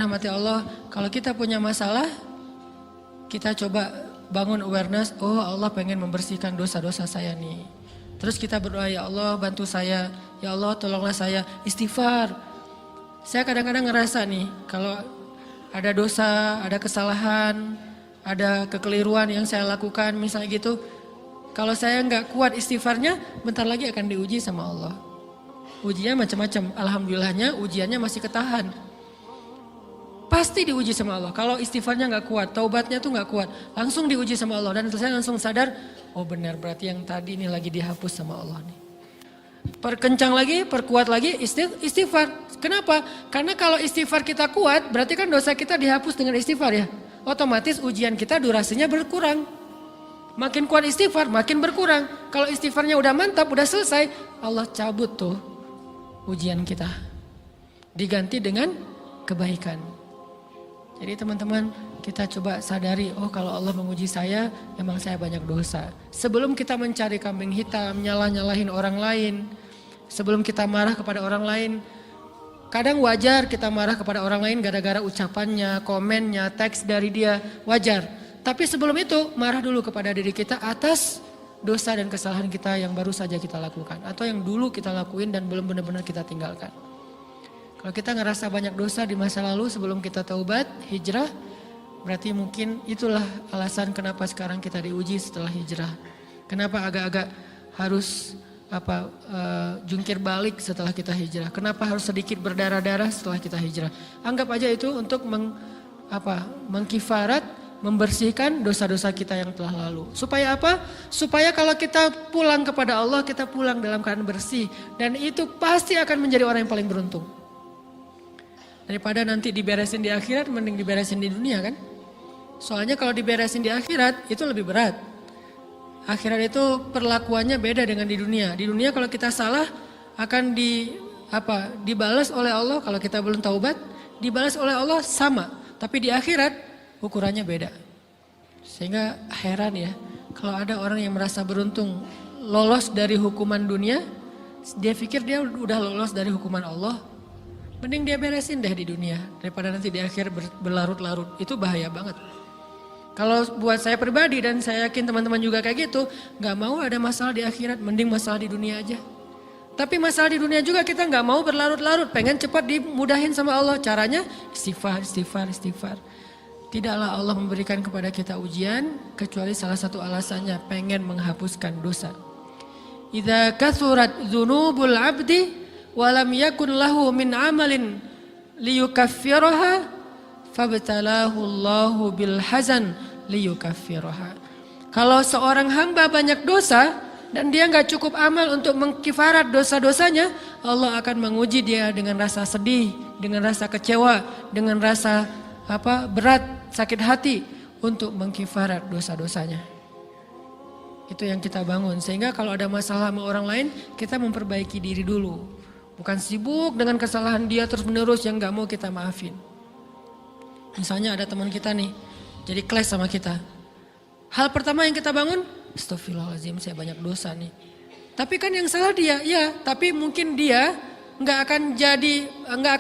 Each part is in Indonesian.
Rahmati Allah, kalau kita punya masalah, kita coba bangun awareness, oh Allah pengen membersihkan dosa-dosa saya nih. Terus kita berdoa, ya Allah bantu saya, ya Allah tolonglah saya, istighfar. Saya kadang-kadang ngerasa nih, kalau ada dosa, ada kesalahan, ada kekeliruan yang saya lakukan misalnya gitu, kalau saya nggak kuat istighfarnya, bentar lagi akan diuji sama Allah. Ujinya macam-macam, alhamdulillahnya ujiannya masih ketahan. Pasti diuji sama Allah. Kalau istighfarnya nggak kuat, taubatnya tuh nggak kuat, langsung diuji sama Allah. Dan saya langsung sadar, oh benar berarti yang tadi ini lagi dihapus sama Allah nih. Perkencang lagi, perkuat lagi istighfar. Kenapa? Karena kalau istighfar kita kuat, berarti kan dosa kita dihapus dengan istighfar ya. Otomatis ujian kita durasinya berkurang. Makin kuat istighfar, makin berkurang. Kalau istighfarnya udah mantap, udah selesai, Allah cabut tuh ujian kita. Diganti dengan kebaikan. Jadi teman-teman, kita coba sadari, oh kalau Allah menguji saya, memang saya banyak dosa. Sebelum kita mencari kambing hitam, nyalah-nyalahin orang lain, sebelum kita marah kepada orang lain, kadang wajar kita marah kepada orang lain gara-gara ucapannya, komennya, teks dari dia, wajar. Tapi sebelum itu, marah dulu kepada diri kita atas dosa dan kesalahan kita yang baru saja kita lakukan. Atau yang dulu kita lakuin dan belum benar-benar kita tinggalkan. Kalau kita ngerasa banyak dosa di masa lalu sebelum kita taubat, hijrah, berarti mungkin itulah alasan kenapa sekarang kita diuji setelah hijrah. Kenapa agak-agak harus jungkir balik setelah kita hijrah. Kenapa harus sedikit berdarah-darah setelah kita hijrah. Anggap aja itu untuk mengkifarat, membersihkan dosa-dosa kita yang telah lalu. Supaya apa? Supaya kalau kita pulang kepada Allah, kita pulang dalam keadaan bersih. Dan itu pasti akan menjadi orang yang paling beruntung. Daripada nanti diberesin di akhirat, mending diberesin di dunia kan. Soalnya kalau diberesin di akhirat itu lebih berat. Akhirat itu perlakuannya beda dengan di dunia. Di dunia kalau kita salah akan dibalas oleh Allah. Kalau kita belum taubat, dibalas oleh Allah sama. Tapi di akhirat ukurannya beda. Sehingga heran ya, kalau ada orang yang merasa beruntung lolos dari hukuman dunia, dia pikir dia udah lolos dari hukuman Allah. Mending dia beresin deh di dunia daripada nanti di akhir berlarut-larut. Itu bahaya banget. Kalau buat saya pribadi dan saya yakin teman-teman juga kayak gitu, gak mau ada masalah di akhirat, mending masalah di dunia aja. Tapi masalah di dunia juga kita gak mau berlarut-larut, pengen cepat dimudahin sama Allah. Caranya istighfar, istighfar, istighfar. Tidaklah Allah memberikan kepada kita ujian kecuali salah satu alasannya pengen menghapuskan dosa. Idza kathurat dzunubul 'abdi walam yakun lahu min amalin liyukaffiraha fabtalahu Allahu bil hazan liyukaffiraha. Kalau seorang hamba banyak dosa dan dia enggak cukup amal untuk mengkifarat dosa-dosanya, Allah akan menguji dia dengan rasa sedih, dengan rasa kecewa, dengan rasa berat, sakit hati untuk mengkifarat dosa-dosanya. Itu yang kita bangun, sehingga kalau ada masalah sama orang lain, kita memperbaiki diri dulu. Bukan sibuk dengan kesalahan dia terus menerus yang gak mau kita maafin. Misalnya ada teman kita nih, jadi clash sama kita. Hal pertama yang kita bangun, astagfirullahaladzim saya banyak dosa nih. Tapi kan yang salah dia, ya tapi mungkin dia gak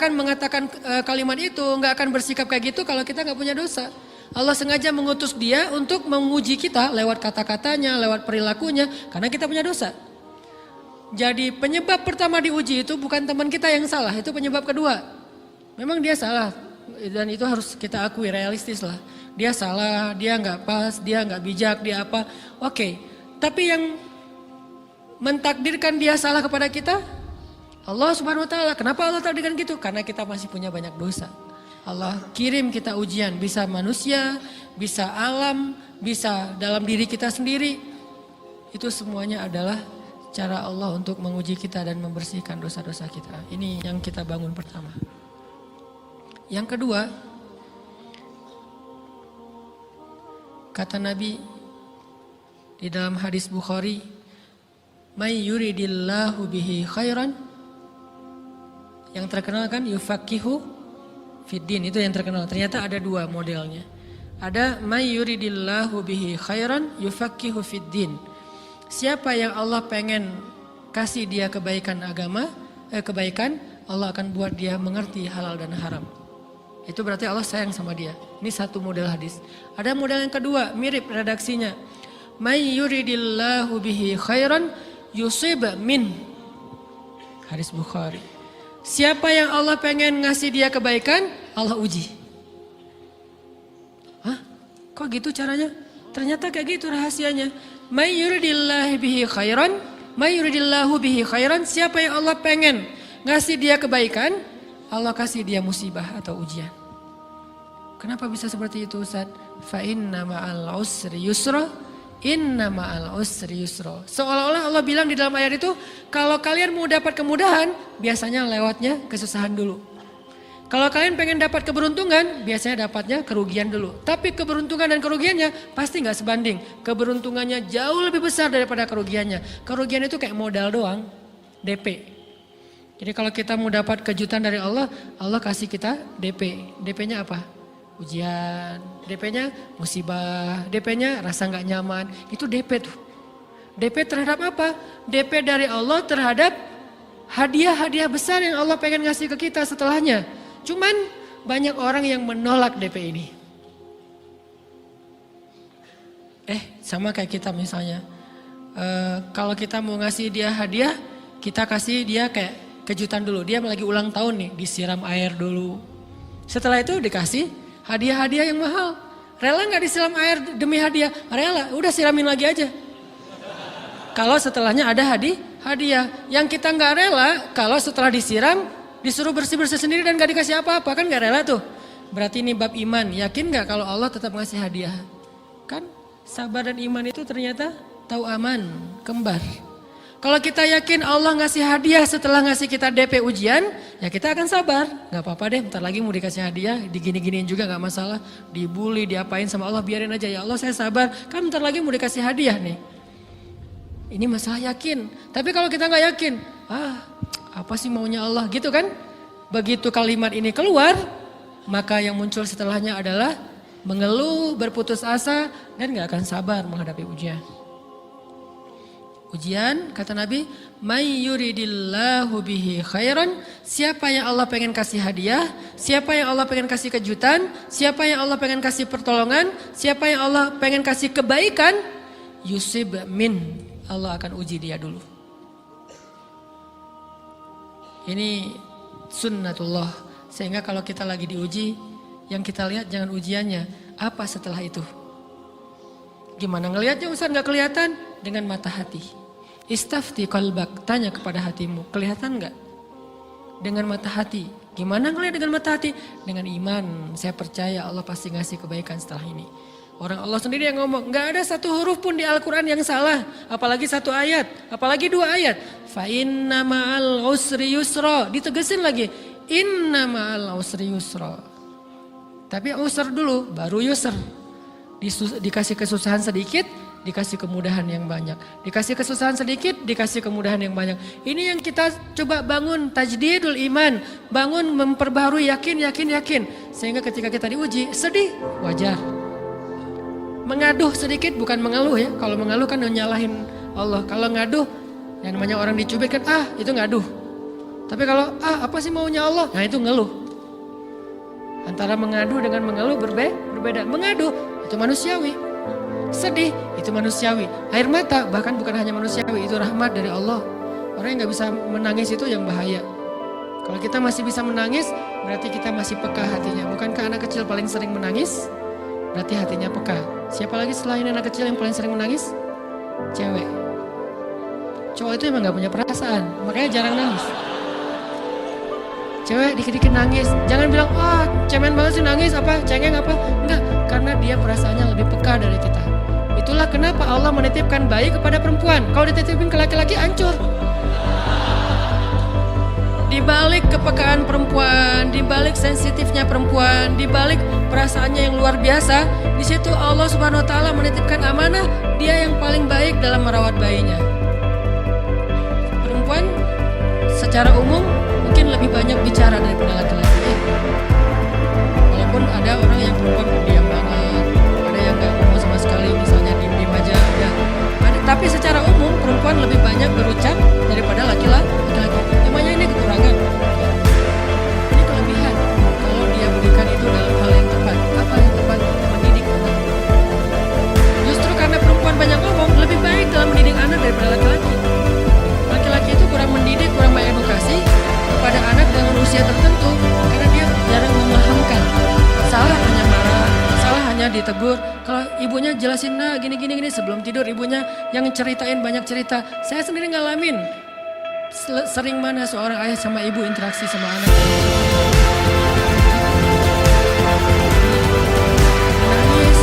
akan mengatakan kalimat itu, gak akan bersikap kayak gitu kalau kita gak punya dosa. Allah sengaja mengutus dia untuk menguji kita lewat kata-katanya, lewat perilakunya, karena kita punya dosa. Jadi penyebab pertama diuji itu bukan teman kita yang salah, itu penyebab kedua. Memang dia salah dan itu harus kita akui, realistis lah. Dia salah, dia nggak pas, dia nggak bijak, dia apa. Oke, tapi yang mentakdirkan dia salah kepada kita, Allah Subhanahu Wa Taala. Kenapa Allah takdirkan gitu? Karena kita masih punya banyak dosa. Allah kirim kita ujian, bisa manusia, bisa alam, bisa dalam diri kita sendiri. Itu semuanya adalah cara Allah untuk menguji kita dan membersihkan dosa-dosa kita. Ini yang kita bangun pertama. Yang kedua, kata Nabi di dalam hadis Bukhari, "May yuridillahu bihi khairan." Yang terkenal kan yufaqihu fiddin, itu yang terkenal. Ternyata ada dua modelnya. Ada may yuridillahu bihi khairan yufaqihu fiddin. Siapa yang Allah pengen kasih dia kebaikan agama, kebaikan, Allah akan buat dia mengerti halal dan haram. itu berarti Allah sayang sama dia. Ini satu model hadis. Ada model yang kedua, mirip redaksinya. May yuridillahu bihi khairan yusib min. Hadis Bukhari. Siapa yang Allah pengen ngasih dia kebaikan, Allah uji. Hah? Kok gitu caranya? Ternyata kayak gitu rahasianya. May yuridillahu bihi khairan, may yuridillahu bihi khairan, siapa yang Allah pengen ngasih dia kebaikan, Allah kasih dia musibah atau ujian. Kenapa bisa seperti itu, Ustaz? Fa inna ma'al usri yusra, inna ma'al usri yusra. Seolah-olah Allah bilang di dalam ayat itu, kalau kalian mau dapat kemudahan, biasanya lewatnya kesusahan dulu. Kalau kalian pengen dapat keberuntungan, biasanya dapatnya kerugian dulu. Tapi keberuntungan dan kerugiannya pasti nggak sebanding. Keberuntungannya jauh lebih besar daripada kerugiannya. Kerugian itu kayak modal doang, DP. Jadi kalau kita mau dapat kejutan dari Allah, Allah kasih kita DP. DP-nya apa? Ujian. DP-nya musibah. DP-nya rasa nggak nyaman. Itu DP tuh. DP terhadap apa? DP dari Allah terhadap hadiah-hadiah besar yang Allah pengen ngasih ke kita setelahnya. Cuman banyak orang yang menolak DP ini. Sama kayak kita misalnya. Kalau kita mau ngasih dia hadiah, kita kasih dia kayak kejutan dulu. Dia lagi ulang tahun nih, disiram air dulu. Setelah itu dikasih hadiah-hadiah yang mahal. Rela gak disiram air demi hadiah? Rela, udah siramin lagi aja. Kalau setelahnya ada hadiah. Yang kita gak rela, kalau setelah disiram, disuruh bersih-bersih sendiri dan gak dikasih apa-apa, kan gak rela tuh. Berarti ini bab iman, yakin gak kalau Allah tetap ngasih hadiah? Kan sabar dan iman itu ternyata tahu aman, kembar. Kalau kita yakin Allah ngasih hadiah setelah ngasih kita DP ujian, ya kita akan sabar. Gak apa-apa deh, bentar lagi mau dikasih hadiah, digini-giniin juga gak masalah. Dibully, diapain sama Allah, biarin aja. Ya Allah saya sabar, kan bentar lagi mau dikasih hadiah nih. Ini masalah yakin. Tapi kalau kita gak yakin, apa sih maunya Allah gitu kan? Begitu kalimat ini keluar, maka yang muncul setelahnya adalah mengeluh, berputus asa, dan gak akan sabar menghadapi ujian. Ujian, kata Nabi, may yuridillahu bihi khairan, siapa yang Allah pengen kasih hadiah, siapa yang Allah pengen kasih kejutan, siapa yang Allah pengen kasih pertolongan, siapa yang Allah pengen kasih kebaikan, yusib min, Allah akan uji dia dulu. Ini sunnatullah, sehingga kalau kita lagi diuji, yang kita lihat jangan ujiannya, apa setelah itu. Gimana ngelihatnya Ustaz gak kelihatan? Dengan mata hati. Istafti qalbak, tanya kepada hatimu, kelihatan gak? Dengan mata hati. Gimana ngelihat dengan mata hati? Dengan iman, saya percaya Allah pasti ngasih kebaikan setelah ini. Orang Allah sendiri yang ngomong, gak ada satu huruf pun di Al-Quran yang salah. Apalagi satu ayat, apalagi dua ayat. Fa inna ma'al usri yusra, ditegesin lagi. Inna ma'al usri yusra. Tapi usr dulu, baru yusr. Dikasih kesusahan sedikit, dikasih kemudahan yang banyak. Dikasih kesusahan sedikit, dikasih kemudahan yang banyak. Ini yang kita coba bangun tajdidul iman. Bangun memperbaharui yakin. Sehingga ketika kita diuji, sedih, wajar. Mengaduh sedikit bukan mengeluh ya. Kalau mengeluh kan nyalahin Allah. Kalau ngaduh, yang namanya orang dicubit kan, itu ngaduh. Tapi kalau, apa sih maunya Allah? Nah itu ngeluh. Antara mengadu dengan mengeluh berbeda. Mengadu, itu manusiawi. Sedih, itu manusiawi. Air mata bahkan bukan hanya manusiawi, itu rahmat dari Allah. Orang yang gak bisa menangis itu yang bahaya. Kalau kita masih bisa menangis, berarti kita masih peka hatinya. Bukankah anak kecil paling sering menangis? Berarti hatinya peka. Siapa lagi selain anak kecil yang paling sering menangis? Cewek. Cowok itu emang gak punya perasaan, makanya jarang nangis. Cewek dikit-dikit nangis, jangan bilang, cemen banget sih nangis, cengeng apa. Enggak, karena dia perasaannya lebih peka dari kita. Itulah kenapa Allah menitipkan bayi kepada perempuan. Kalau dititipin ke laki-laki hancur. Di balik kepekaan perempuan, di balik sensitifnya perempuan, di balik perasaannya yang luar biasa, di situ Allah Subhanahu wa taala menitipkan amanah, dia yang paling baik dalam merawat bayinya. Perempuan secara umum mungkin lebih banyak bicara daripada laki-laki. Walaupun ada orang yang perempuan pendiam banget, ada yang gak ngomong sama sekali, misalnya diem-diem aja. Tapi secara umum perempuan lebih banyak berucap daripada laki-laki. Namanya ini kekurangan. Ini kelebihan. Kalau dia berikan ditegur. Kalau ibunya jelasin, nah gini sebelum tidur ibunya yang ceritain banyak cerita. Saya sendiri ngalamin. Sering mana seorang ayah sama ibu interaksi sama anak. Nangis,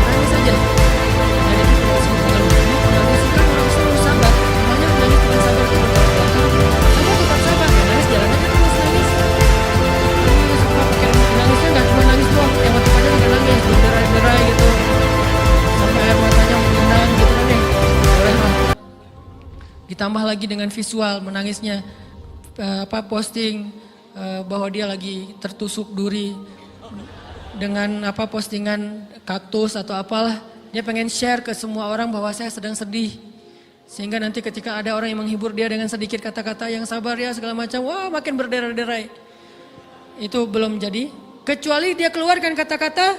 nangis aja. Dan itu tidak disebut mengeluh. Nangis itu kan orang selalu sabar. Makanya nangis dengan sabar itu kamu tetap sabar. Nangis jalan aja terus nangis. Nangisnya nggak cuma nangis doang, yang mata-matanya juga nangis, berderai-derai gitu, sampai air matanya mengenang gitu kan deh, boleh lah. Ditambah lagi dengan visual menangisnya, posting bahwa dia lagi tertusuk duri dengan postingan kaktus atau apalah, dia pengen share ke semua orang bahwa saya sedang sedih, sehingga nanti ketika ada orang yang menghibur dia dengan sedikit kata-kata yang sabar ya segala macam, wah makin berderai-derai. Itu belum jadi, kecuali dia keluarkan kata-kata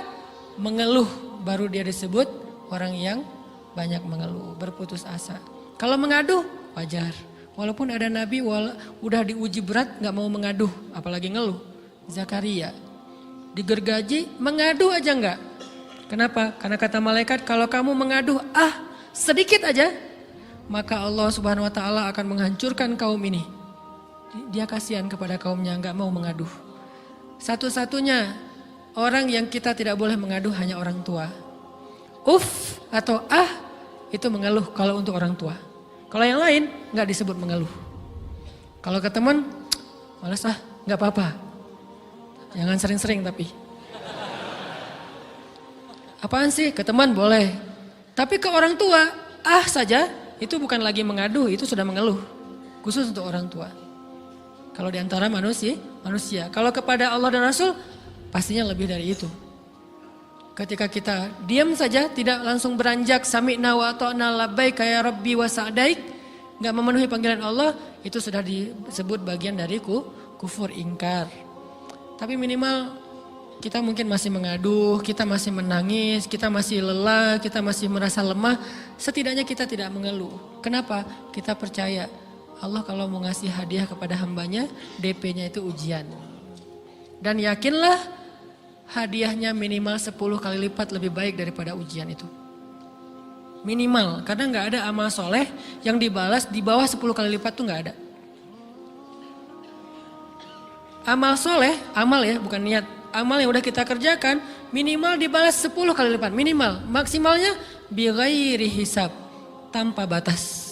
mengeluh, baru dia disebut orang yang banyak mengeluh, berputus asa. Kalau mengaduh wajar, walaupun ada nabi udah diuji berat gak mau mengaduh, apalagi ngeluh. Zakaria digergaji mengadu aja enggak. Kenapa? Karena kata malaikat, kalau kamu mengaduh sedikit aja, maka Allah Subhanahu wa taala akan menghancurkan kaum ini. Dia kasihan kepada kaumnya, enggak mau mengaduh. Satu-satunya orang yang kita tidak boleh mengaduh hanya orang tua. Atau itu mengeluh kalau untuk orang tua. Kalau yang lain enggak disebut mengeluh. Kalau ke teman, malas enggak apa-apa. Jangan sering-sering tapi. Apaan sih? Ke teman boleh. Tapi ke orang tua, saja itu bukan lagi mengadu, itu sudah mengeluh. Khusus untuk orang tua. Kalau di antara manusia. Kalau kepada Allah dan Rasul, pastinya lebih dari itu. Ketika kita diam saja, tidak langsung beranjak sami'na wa ata'na labbaik ya rabbi wa sa'daik, enggak memenuhi panggilan Allah, itu sudah disebut bagian dari kufur ingkar. Tapi minimal kita mungkin masih mengaduh, kita masih menangis, kita masih lelah, kita masih merasa lemah, setidaknya kita tidak mengeluh. Kenapa? Kita percaya Allah kalau mau ngasih hadiah kepada hambanya, DP-nya itu ujian. Dan yakinlah hadiahnya minimal 10 kali lipat lebih baik daripada ujian itu. Minimal, karena gak ada amal soleh yang dibalas di bawah 10 kali lipat tuh gak ada. Amal soleh, amal ya bukan niat. Amal yang udah kita kerjakan minimal dibalas 10 kali lipat. Minimal, maksimalnya bighairi hisab, tanpa batas.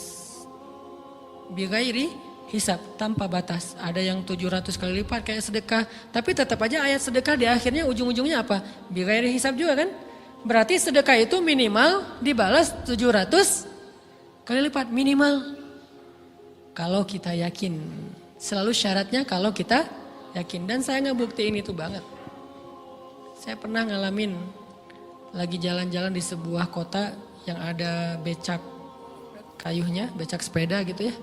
Bighairi hisab, tanpa batas. Ada yang 700 kali lipat kayak sedekah. Tapi tetap aja ayat sedekah di akhirnya ujung-ujungnya apa? Bighairi hisab juga kan? Berarti sedekah itu minimal dibalas 700 kali lipat. Minimal. Kalau kita yakin. Selalu syaratnya kalau kita yakin. Dan saya ngebuktiin itu banget. Saya pernah ngalamin lagi jalan-jalan di sebuah kota yang ada becak kayuhnya, becak sepeda gitu ya.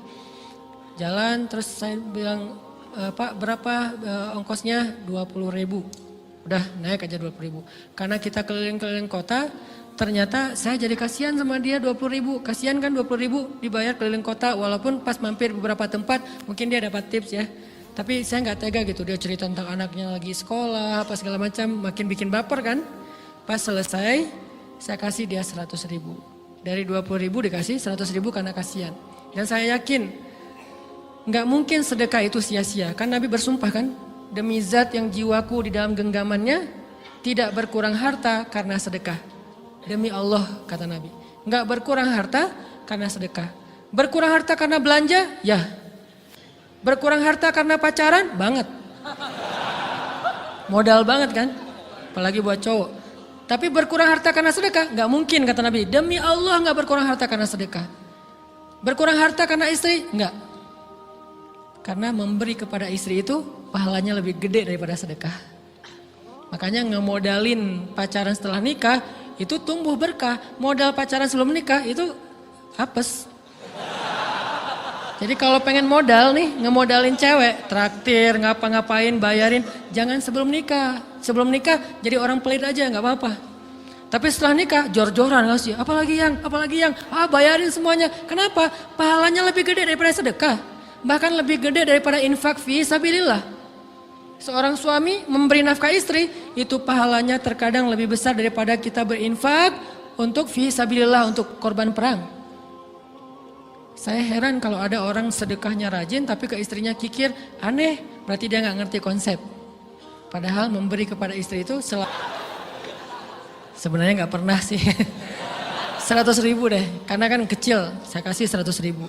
Jalan terus saya bilang, Pak berapa ongkosnya? 20.000. Udah naik aja 20.000. Karena kita keliling-keliling kota, ternyata saya jadi kasihan sama dia 20.000. Kasihan kan 20.000 dibayar keliling kota, walaupun pas mampir beberapa tempat mungkin dia dapat tips ya. Tapi saya nggak tega gitu, dia cerita tentang anaknya lagi sekolah, apa segala macam, makin bikin baper kan. Pas selesai, saya kasih dia 100.000. Dari 20.000 dikasih 100.000 karena kasihan. Dan saya yakin, nggak mungkin sedekah itu sia-sia. Kan Nabi bersumpah kan, demi zat yang jiwaku di dalam genggamannya, tidak berkurang harta karena sedekah. Demi Allah kata Nabi, nggak berkurang harta karena sedekah. Berkurang harta karena belanja? Ya. Berkurang harta karena pacaran? Banget. Modal banget kan? Apalagi buat cowok. Tapi berkurang harta karena sedekah? Gak mungkin kata Nabi. Demi Allah gak berkurang harta karena sedekah. Berkurang harta karena istri? Enggak. Karena memberi kepada istri itu pahalanya lebih gede daripada sedekah. Makanya ngemodalin pacaran setelah nikah itu tumbuh berkah. Modal pacaran sebelum nikah itu apes. Jadi kalau pengen modal nih, ngemodalin cewek, traktir, ngapa-ngapain, bayarin, jangan sebelum nikah. Sebelum nikah jadi orang pelit aja, nggak apa-apa. Tapi setelah nikah, jor-joran ngasih, apalagi yang, bayarin semuanya. Kenapa? Pahalanya lebih gede daripada sedekah. Bahkan lebih gede daripada infak fi sabilillah. Seorang suami memberi nafkah istri, itu pahalanya terkadang lebih besar daripada kita berinfak untuk fi sabilillah, untuk korban perang. Saya heran kalau ada orang sedekahnya rajin tapi ke istrinya kikir, aneh, berarti dia nggak ngerti konsep. Padahal memberi kepada istri itu sebenarnya nggak pernah sih. 100.000 deh, karena kan kecil, saya kasih 100.000.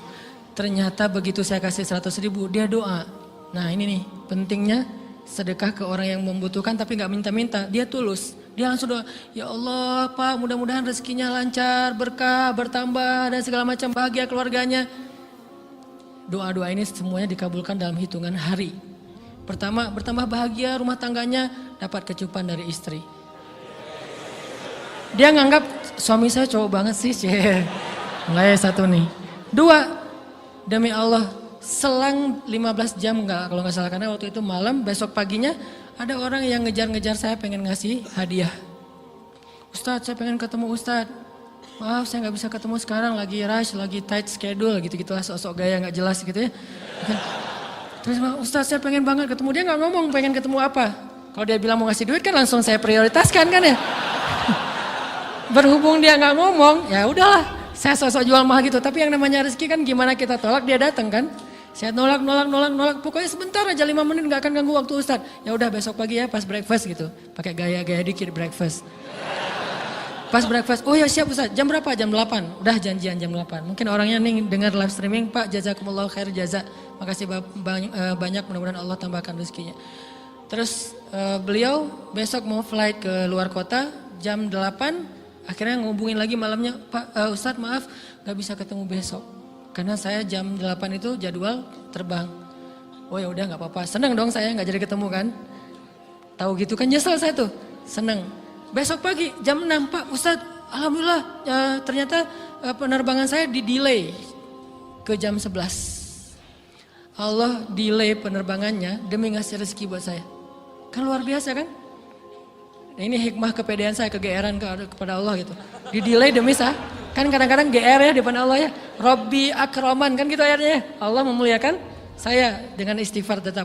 Ternyata begitu saya kasih 100.000, dia doa. Nah ini nih pentingnya sedekah ke orang yang membutuhkan tapi nggak minta-minta, dia tulus. Dia langsung doa, ya Allah Pak, mudah-mudahan rezekinya lancar, berkah, bertambah dan segala macam, bahagia keluarganya. Doa-doa ini semuanya dikabulkan dalam hitungan hari. Pertama, bertambah bahagia rumah tangganya, dapat kecupan dari istri. Dia nganggap suami saya cowok banget sih, nggak ya satu nih. Dua, demi Allah, selang 15 jam kalau nggak salah, karena waktu itu malam, besok paginya ada orang yang ngejar-ngejar saya pengen ngasih hadiah. Ustadz, saya pengen ketemu Ustadz. Maaf saya nggak bisa ketemu sekarang, lagi rush, lagi tight schedule gitu-gitulah, sok-sok gaya nggak jelas gitu ya. Terus Ustadz saya pengen banget ketemu, dia nggak ngomong pengen ketemu apa. Kalau dia bilang mau ngasih duit kan langsung saya prioritaskan kan ya. Berhubung dia nggak ngomong, ya udahlah, saya sosok jual mahal gitu. Tapi yang namanya rezeki kan gimana kita tolak, dia datang kan. Saya nolak. Pokoknya sebentar aja 5 menit nggak akan ganggu waktu Ustadz. Ya udah besok pagi ya pas breakfast gitu. Pakai gaya-gaya dikit breakfast. Pas breakfast, oh ya siap Ustadz. Jam berapa? Jam 8. Udah janjian jam 8. Mungkin orangnya nih dengar live streaming, Pak jazakumullah khair jaza. Makasih banyak, mudah-mudahan Allah tambahkan rezekinya. Terus beliau besok mau flight ke luar kota jam 8. Akhirnya ngubungin lagi malamnya, Pak Ustadz maaf gak bisa ketemu besok. Karena saya jam 8 itu jadwal terbang. Oh ya udah gak apa-apa, seneng dong saya gak jadi ketemu kan. Tahu gitu kan nyesel saya tuh, seneng. Besok pagi jam 6, Pak Ustadz alhamdulillah ternyata penerbangan saya di delay ke jam 11. Allah delay penerbangannya demi ngasih rezeki buat saya. Kan luar biasa kan. Nah, ini hikmah kepedean saya, kegeeran kepada Allah gitu. Di delay demi saya. Kan kadang-kadang GR ya di depan Allah ya. Robbi akraman kan gitu ayatnya. Allah memuliakan saya dengan istighfar tetap.